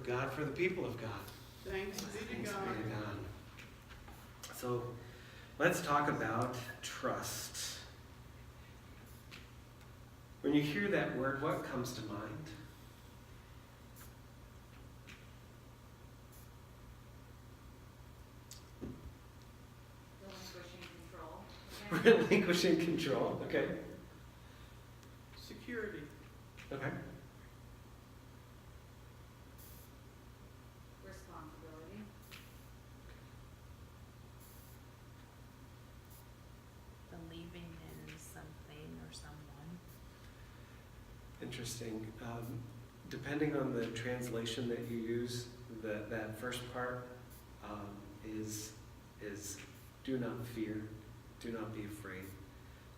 God for the people of God. Thanks be to God. So let's talk about trust. When you hear that word, what comes to mind? Relinquishing control. Okay. Security. Okay. Responsibility. Believing in something or someone. Interesting. Depending on the translation that you use, that first part is do not fear, do not be afraid.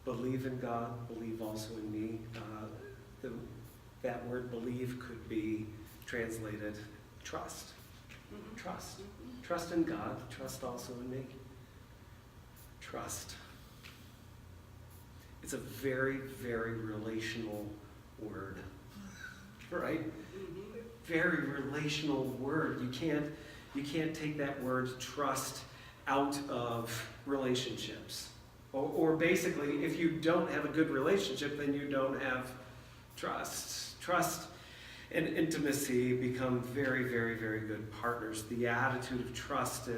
Believe in God, believe also in me. That word believe could be translated trust. Mm-hmm. Trust. Mm-hmm. Trust in God, trust also in me. Trust. It's a very, very relational word, right? Mm-hmm. Very relational word. You can't take that word trust out of relationships. Or basically, if you don't have a good relationship, then you don't have trust. Trust and intimacy become very, very, very good partners. The attitude of trust,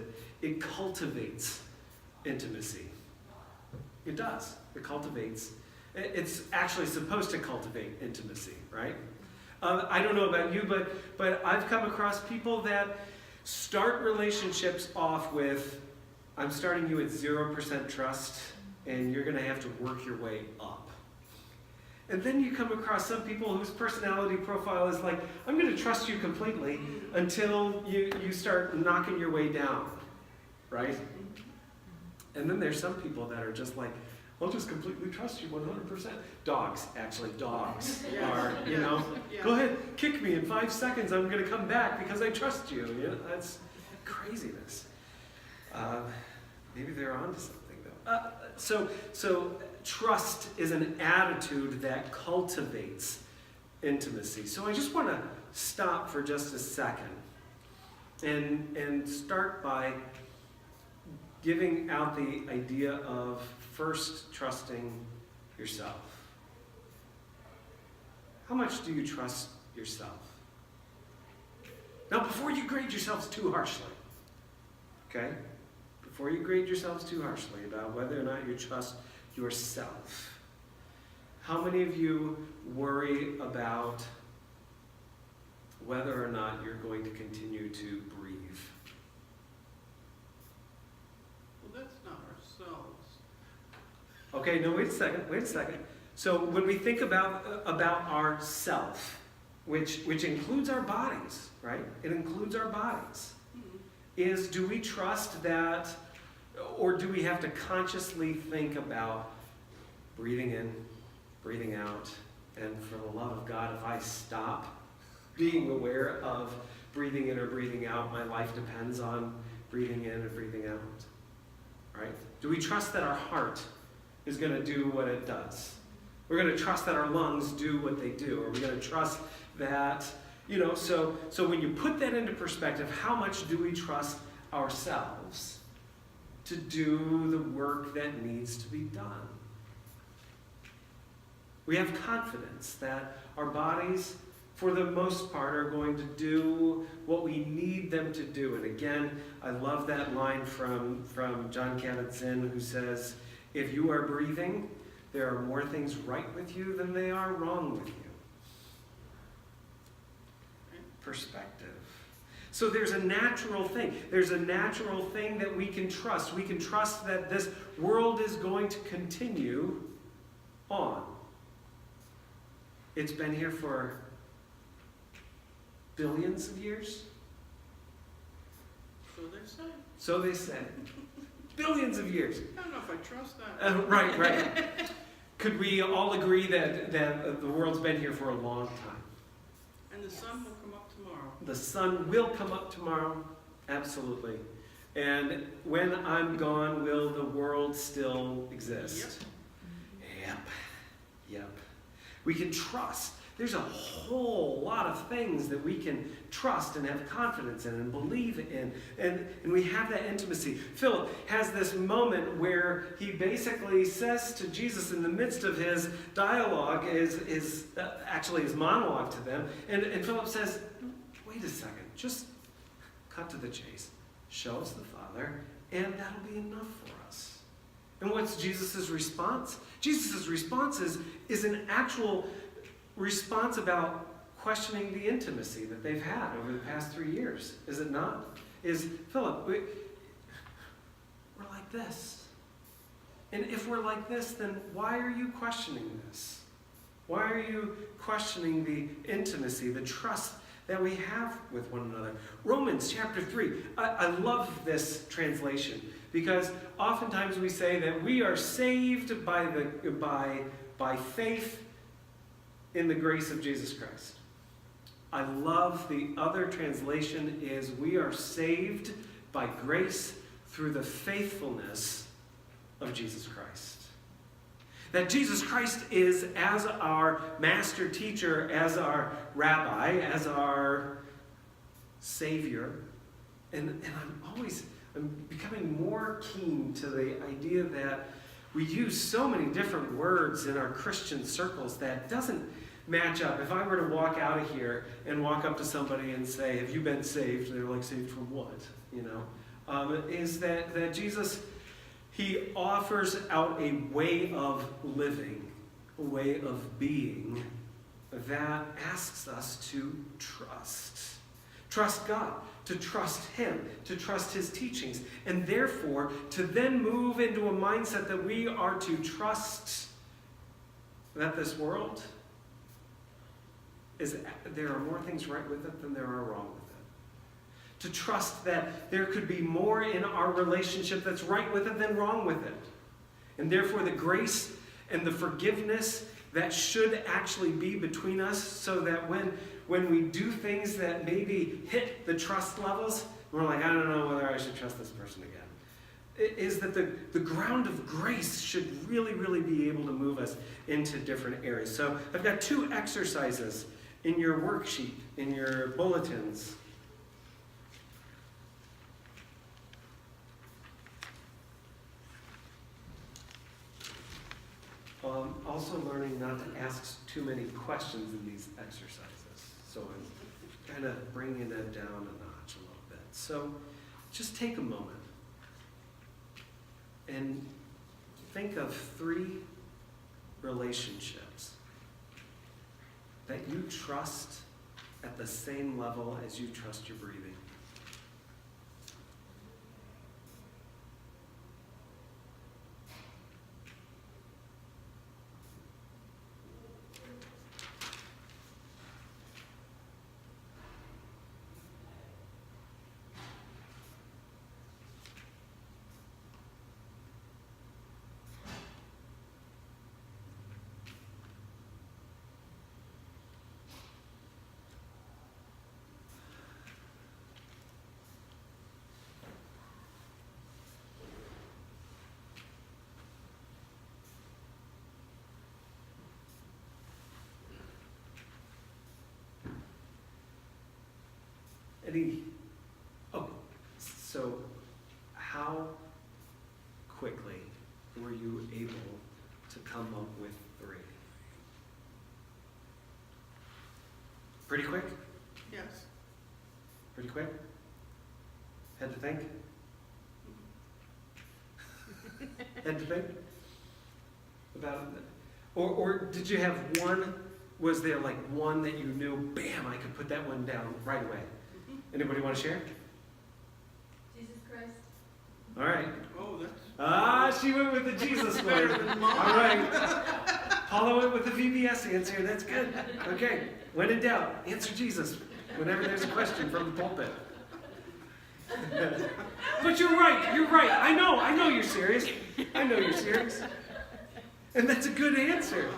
it cultivates intimacy. It does. It cultivates. It's actually supposed to cultivate intimacy, right? I don't know about you, but I've come across people that start relationships off with, I'm starting you at 0% trust, and you're going to have to work your way up. And then you come across some people whose personality profile is like, I'm going to trust you completely until you start knocking your way down, right? And then there's some people that are just like, I'll just completely trust you 100%. Dogs are, Yeah. Go ahead, kick me in 5 seconds, I'm going to come back because I trust you. That's craziness. Maybe they're onto something though. So trust is an attitude that cultivates intimacy. So I just want to stop for just a second and start by giving out the idea of first trusting yourself. How much do you trust yourself? Now, before you grade yourselves too harshly, okay? Before you grade yourselves too harshly about whether or not you trust yourself, how many of you worry about whether or not you're going to continue to breathe? Well, that's not ourselves. Okay, no, wait a second. So when we think about our self, which includes our bodies, right? It includes our bodies. Mm-hmm. Do we trust that, or do we have to consciously think about breathing in, breathing out, and for the love of God, if I stop being aware of breathing in or breathing out, my life depends on breathing in and breathing out, right? Do we trust that our heart is going to do what it does? We're going to trust that our lungs do what they do. Are we going to trust that, so when you put that into perspective, how much do we trust ourselves to do the work that needs to be done? We have confidence that our bodies, for the most part, are going to do what we need them to do. And again, I love that line from John Kabat-Zinn, who says, if you are breathing, there are more things right with you than they are wrong with you. Perspective. So there's a natural thing. There's a natural thing that we can trust. We can trust that this world is going to continue on. It's been here for billions of years. So they say. So they say. Billions of years. I don't know if I trust that. Right. Could we all agree that the world's been here for a long time? And the sun will come up tomorrow. The sun will come up tomorrow, absolutely. And when I'm gone, will the world still exist? Yep. We can trust There's a whole lot of things that we can trust and have confidence in and believe in. And we have that intimacy. Philip has this moment where he basically says to Jesus in the midst of his dialogue, actually his monologue to them, and Philip says, wait a second, just cut to the chase. Show us the Father, and that'll be enough for us. And what's Jesus' response? Jesus' response is an actual response about questioning the intimacy that they've had over the past 3 years. Is it not? Is, Philip, we're like this. And if we're like this, then why are you questioning this? Why are you questioning the intimacy, the trust that we have with one another? Romans chapter 3. I love this translation because oftentimes we say that we are saved by faith in the grace of Jesus Christ. I love the other translation is we are saved by grace through the faithfulness of Jesus Christ. That Jesus Christ is, as our master teacher, as our rabbi, as our Savior, and I'm becoming more keen to the idea that we use so many different words in our Christian circles that doesn't match up. If I were to walk out of here and walk up to somebody and say, have you been saved? They're like, saved from what? Is that Jesus, he offers out a way of living, a way of being that asks us to trust. Trust God, to trust him, to trust his teachings, and therefore to then move into a mindset that we are to trust that this world there are more things right with it than there are wrong with it. To trust that there could be more in our relationship that's right with it than wrong with it. And therefore the grace and the forgiveness that should actually be between us, so that when we do things that maybe hit the trust levels, we're like, I don't know whether I should trust this person again. Is that the ground of grace should really, really be able to move us into different areas. So I've got 2 exercises in your worksheet, in your bulletins. Also learning not to ask too many questions in these exercises. So I'm kind of bringing that down a notch a little bit. So just take a moment and think of 3 relationships that you trust at the same level as you trust your breathing. So how quickly were you able to come up with 3? Pretty quick? Yes. Pretty quick? Had to think? Had to think about it? Or did you have one? Was there like one that you knew, bam, I could put that one down right away? Anybody want to share? Jesus Christ. All right. Oh, that's... She went with the Jesus one. better than mine. All right. Paula went with the VBS answer. That's good. Okay. When in doubt, answer Jesus whenever there's a question from the pulpit. But you're right. You're right. I know you're serious. I know you're serious. And that's a good answer.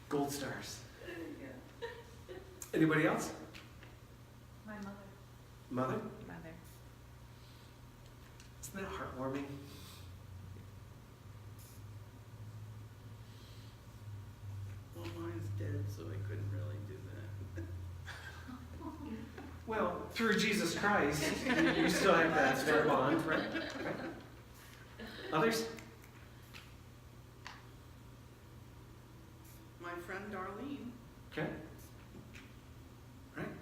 Gold stars. Anybody else? My mother. Mother? Mother. Isn't that heartwarming? Well, mine's so I couldn't really do that. Well, through Jesus Christ, you still have that bond, right? Okay. Others? My friend Darlene. Okay. Right.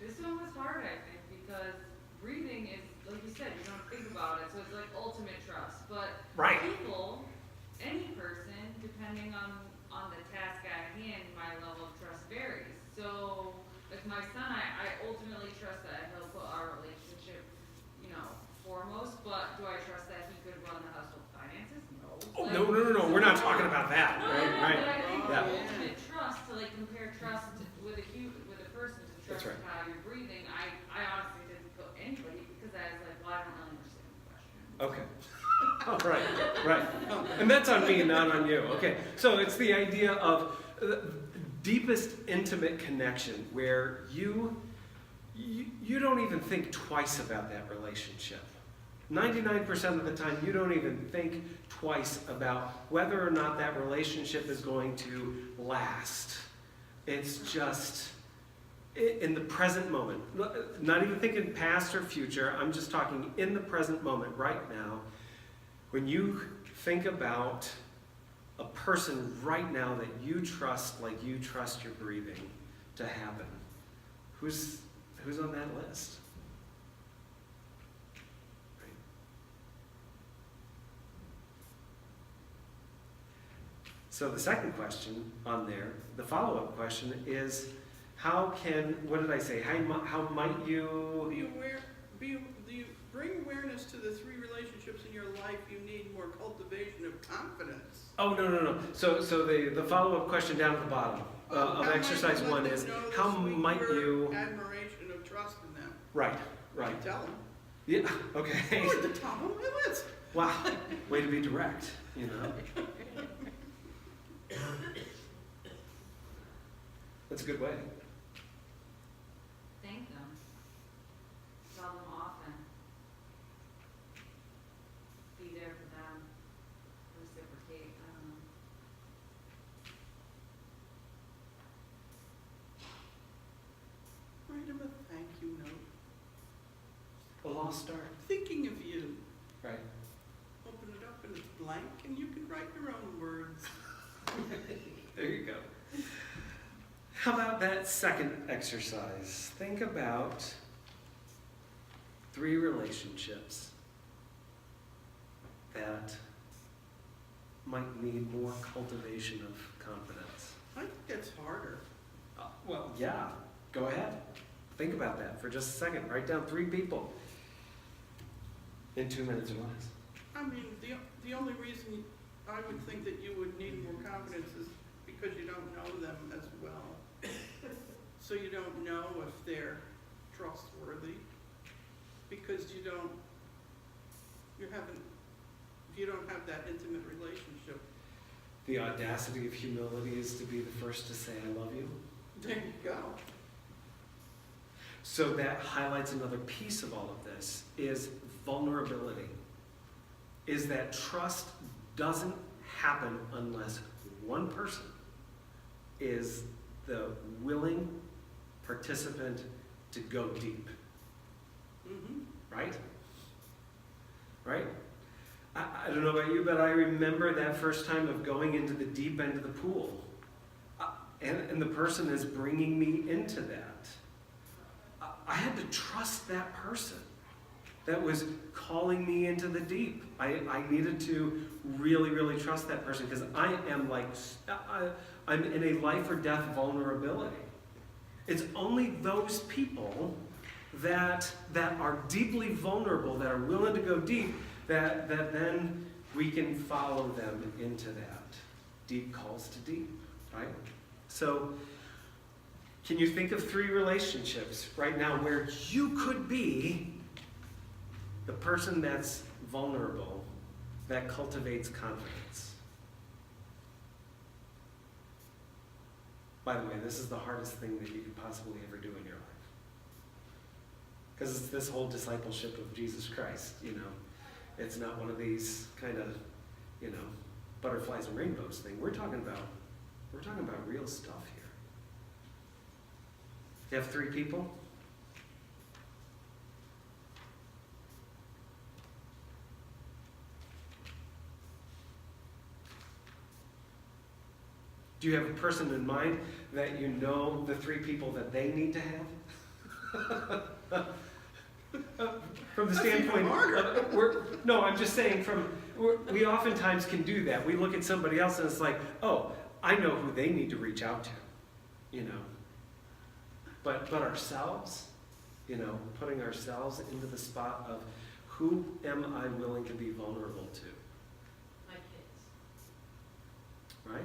This one was hard, I think, because breathing is, like you said, you don't think about it, so it's like ultimate trust. But Right. people, any person, depending on the task at hand, my level of trust varies. So, with my son, I ultimately trust that he'll put our relationship, foremost. But do I trust that he could run the household finances? No. Oh, Like, no. We're not talking about that. No, Right. but I think Yeah. the ultimate trust, to like compare trust with a person to That's trust right. how you're breathing, I honestly didn't put anybody because I was like, well, I don't really understand the question. Okay. Oh, right. And that's on me, not on you. Okay. So it's the idea of deepest intimate connection where you don't even think twice about that relationship. 99% of the time, you don't even think twice about whether or not that relationship is going to last. It's just in the present moment. Not even thinking past or future. I'm just talking in the present moment right now. When you think about a person right now that you trust like you trust your breathing to happen, who's on that list? Right. So the second question on there, the follow-up question is, what did I say? How might you... Bring awareness to the three relationships in your life. You need more cultivation of confidence. Oh, no. So the follow-up question down at the bottom of exercise 1 is, how might you... Admiration of trust in them. Right. Tell them. Yeah, okay. You're at the top of my list. Wow, way to be direct, That's a good way. Thank them. Tell them often. Be there for them. Reciprocate. I don't know. Write them a thank you note. A lost start. Thinking of you. Right. Open it up and it's blank and you can write your own words. There you go. How about that second exercise? Think about 3 relationships that might need more cultivation of confidence. I think that's harder. Well, yeah. Go ahead. Think about that for just a second. Write down 3 people in 2 minutes or less. I mean, the only reason I would think that you would need more confidence is because you don't know them as well. So you don't know if they're trustworthy. Because if you don't have that intimate relationship. The audacity of humility is to be the first to say, I love you. There you go. So that highlights another piece of all of this, is vulnerability. Is that trust doesn't happen unless one person is the willing participant to go deep. Mm-hmm. Right? Right? I don't know about you, but I remember that first time of going into the deep end of the pool. And the person is bringing me into that. I had to trust that person that was calling me into the deep. I needed to really, really trust that person because I'm in a life or death vulnerability. It's only those people that are deeply vulnerable, that are willing to go deep, that then we can follow them into that. Deep calls to deep, right? So, can you think of 3 relationships right now where you could be the person that's vulnerable, that cultivates confidence? By the way, this is the hardest thing that you could possibly ever do in your life. Because it's this whole discipleship of Jesus Christ, It's not one of these kind of, butterflies and rainbows thing. We're talking about We're talking about real stuff here. You have 3 people? Do you have a person in mind that you know the 3 people that they need to have? From the That's standpoint even harder. no, I'm just saying we oftentimes can do that. We look at somebody else and it's like, oh, I know who they need to reach out to, you know. But ourselves, you know, putting ourselves into the spot of who am I willing to be vulnerable to, My kids. right?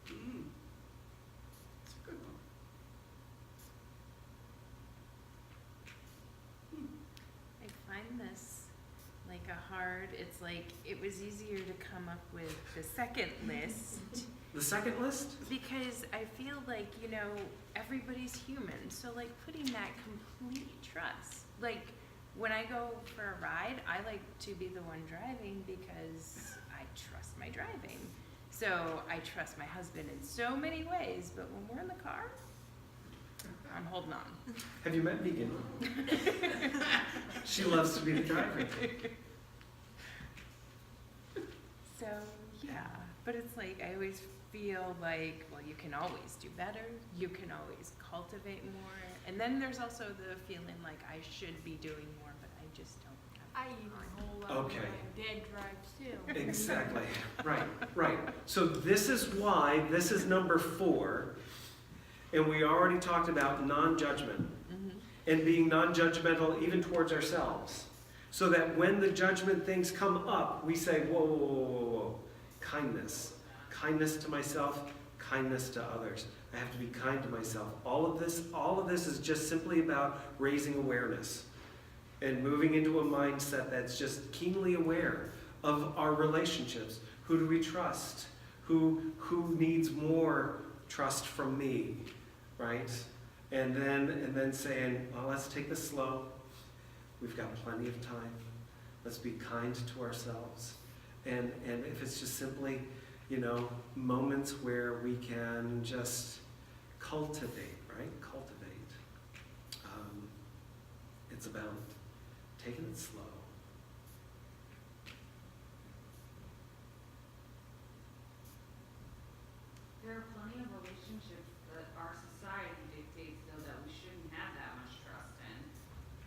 That's a good one. I find this like a hard, it's like, it was easier to come up with the second list The second list? because I feel like, you know, everybody's human. So like putting that complete trust. Like when I go for a ride, I like to be the one driving because I trust my driving. So I trust my husband in so many ways, but when we're in the car, I'm holding on. Have you met Megan? She loves to be the driver. So yeah, but it's like I always feel like, well, you can always do better. You can always cultivate more. And then there's also the feeling like I should be doing more, but I just don't have I even time. hold up Okay. my dad drives too. Exactly. Right. So this is why this is number 4. And we already talked about non-judgment and being non-judgmental even towards ourselves. So that when the judgment things come up, we say, whoa, whoa, whoa, whoa, whoa. Kindness. Kindness to myself, kindness to others. I have to be kind to myself. All of this is just simply about raising awareness and moving into a mindset that's just keenly aware of our relationships. Who do we trust? Who needs more trust from me, right? And then saying, well, let's take this slow. We've got plenty of time. Let's be kind to ourselves. And if it's just simply, you know, moments where we can just cultivate, right? Cultivate. It's about taking it slow. There are plenty of relationships that our society dictates though that we shouldn't have that much trust in,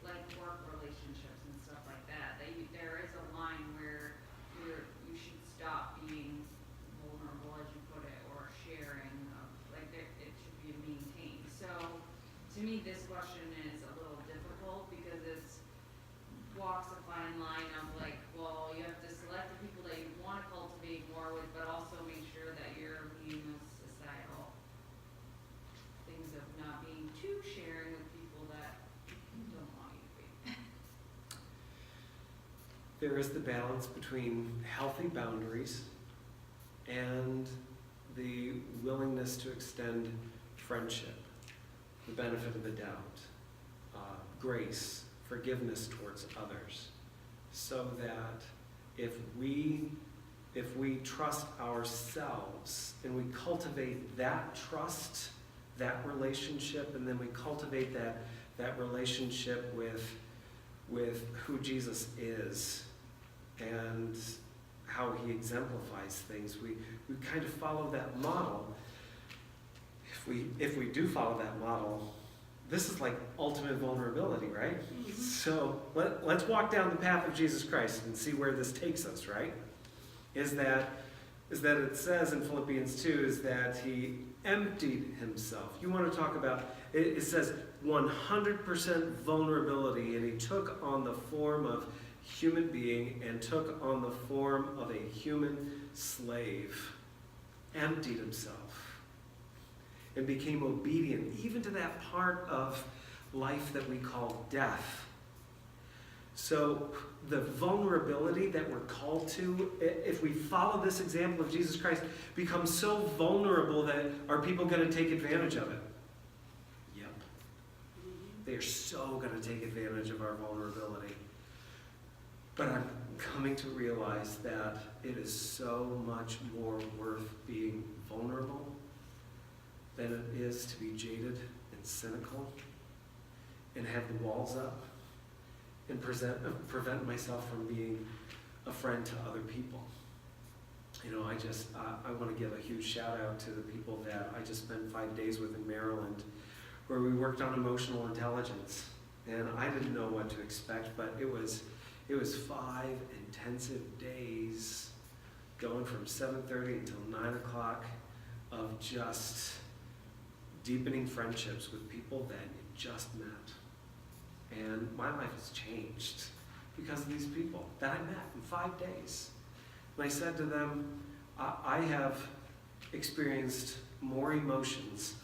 like work relationships and stuff like that. There is a line where you should stop being vulnerable, as you put it, or sharing, like it should be maintained. So to me, this question is a little difficult because it's walks a fine line of like, well, you have to select the people that you want to cultivate more with, but also make sure that you're meeting those societal things of not being too sharing with people that don't want you to be. There is the balance between healthy boundaries and the willingness to extend friendship, the benefit of the doubt, grace, forgiveness towards others, so that if we trust ourselves and we cultivate that trust, that relationship, and then we cultivate that relationship with who Jesus is and how he exemplifies things, we kind of follow that model. If we do follow that model, this is like ultimate vulnerability, right? Mm-hmm. So let's walk down the path of Jesus Christ and see where this takes us, right? Is that it says in Philippians 2 is that he emptied himself. You want to talk about, it says 100% vulnerability, and he took on the form of human being and took on the form of a human slave, emptied himself, and became obedient even to that part of life that we call death. So the vulnerability that we're called to, if we follow this example of Jesus Christ, becomes so vulnerable that are people going to take advantage of it? Yep. They're so going to take advantage of our vulnerability. But I'm coming to realize that it is so much more worth being vulnerable is to be jaded and cynical and have the walls up and prevent myself from being a friend to other people. You know, I want to give a huge shout out to the people that I just spent 5 days with in Maryland, where we worked on emotional intelligence. And I didn't know what to expect, but it was 5 intensive days going from 7:30 until 9 o'clock of just deepening friendships with people that you just met. And my life has changed because of these people that I met in 5 days. And I said to them, I have experienced more emotions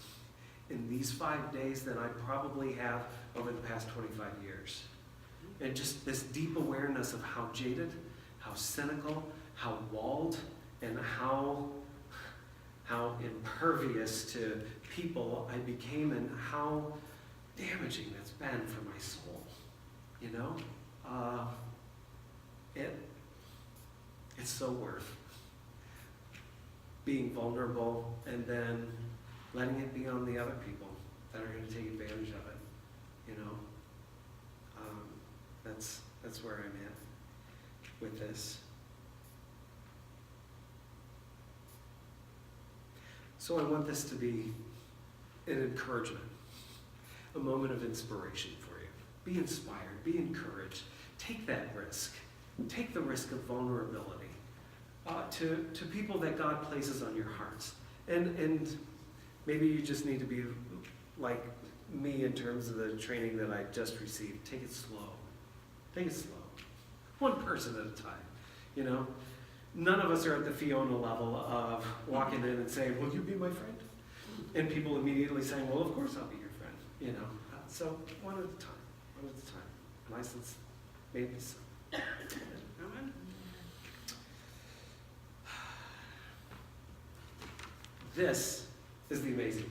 in these 5 days than I probably have over the past 25 years. And just this deep awareness of how jaded, how cynical, how walled, and how impervious to people I became, and how damaging that's been for my soul. You know? It's so worth being vulnerable and then letting it be on the other people that are going to take advantage of it. You know? That's where I'm at with this. So I want this to be an encouragement, a moment of inspiration for you. Be inspired, be encouraged. Take that risk. Take the risk of vulnerability to people that God places on your hearts. And maybe you just need to be like me in terms of the training that I just received. Take it slow. Take it slow. One person at a time, you know? None of us are at the Fiona level of walking in and saying, will you be my friend? And people immediately saying, well, of course I'll be your friend, you know? So one at a time. License, maybe so. Amen. This is the amazing